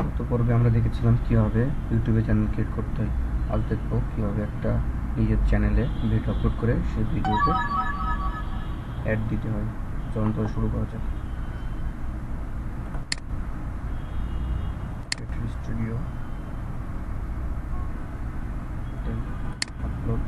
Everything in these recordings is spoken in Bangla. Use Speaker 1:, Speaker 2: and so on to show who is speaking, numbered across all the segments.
Speaker 1: গত পর্বে আমরা দেখেছিলাম কীভাবে ইউটিউবে চ্যানেল ক্রিয়েট করতে হয়। আজ দেখবো কীভাবে একটা নিজের চ্যানেলে ভিডিও আপলোড করে সেই ভিডিওতে অ্যাড দিতে হয়। চলুন তো শুরু করা যাক। স্টুডিও আপলোড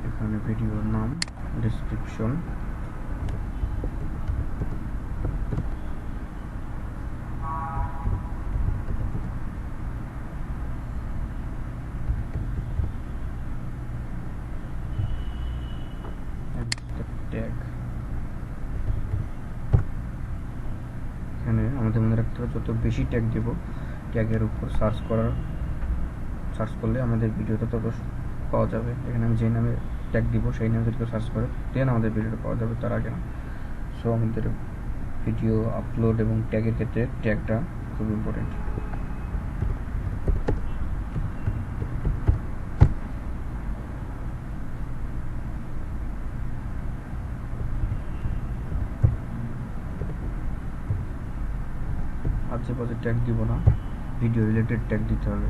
Speaker 1: এখানে ভিডিওর নাম, ডেসক্রিপশন, ট্যাগ। এখানে আমাদের মনে রাখতে হবে যত বেশি ট্যাগ দেব, ট্যাগের উপর সার্চ করলে আমাদের ভিডিওটা তত পাওয়া যাবে। এখানে আমি যে নামে ট্যাগ দিব সেই নামে যদি সার্চ করে দেন আমাদের ভিডিওটা পাওয়া যাবে, তার আগে না। সো আমাদের ভিডিও আপলোড এবং ট্যাগের ক্ষেত্রে ট্যাগটা খুব ইম্পর্টেন্ট। আশেপাশে ট্যাগ দিব না, ভিডিও রিলেটেড ট্যাগ দিতে হবে।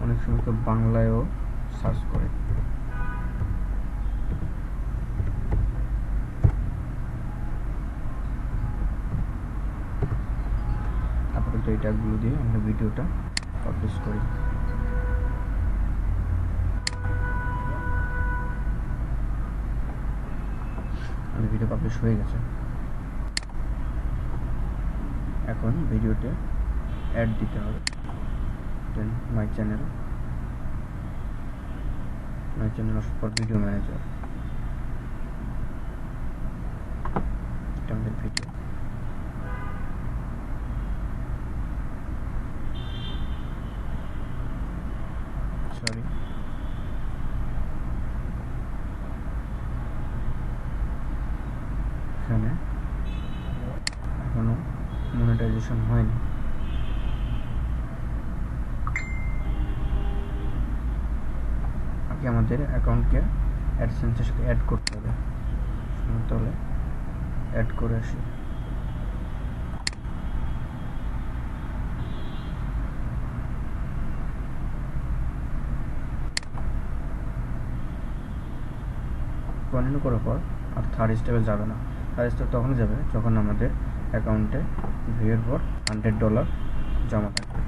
Speaker 1: অনেক সময় তো বাংলায়ও সার্চ করে। আপাতত এই ট্যাগগুলো দিয়ে আমরা ভিডিওটা পাবলিশ করি। ভিডিও পাবলিশ হয়ে গেছে। এখন ভিডিওতে অ্যাড দিতে হবে। দেন মাই চ্যানেল আসার পর ভিডিও ম্যানেজার, এটা আমাদের ভিডিও। সরি, এখানে এখনো মনিটাইজেশন হয়নি। আগে আমাদের অ্যাকাউন্টকে অ্যাডসেন্সের সাথে অ্যাড করতে হবে। তাহলে অ্যাড করে আসি। কন্টিনিউ করার পর আর থার্ড স্টেপে যাবে না। থার্ড স্টেপ তখন যাবে যখন আমাদের অ্যাকাউন্টে ভিউয়ের পর $100 জমা থাকবে।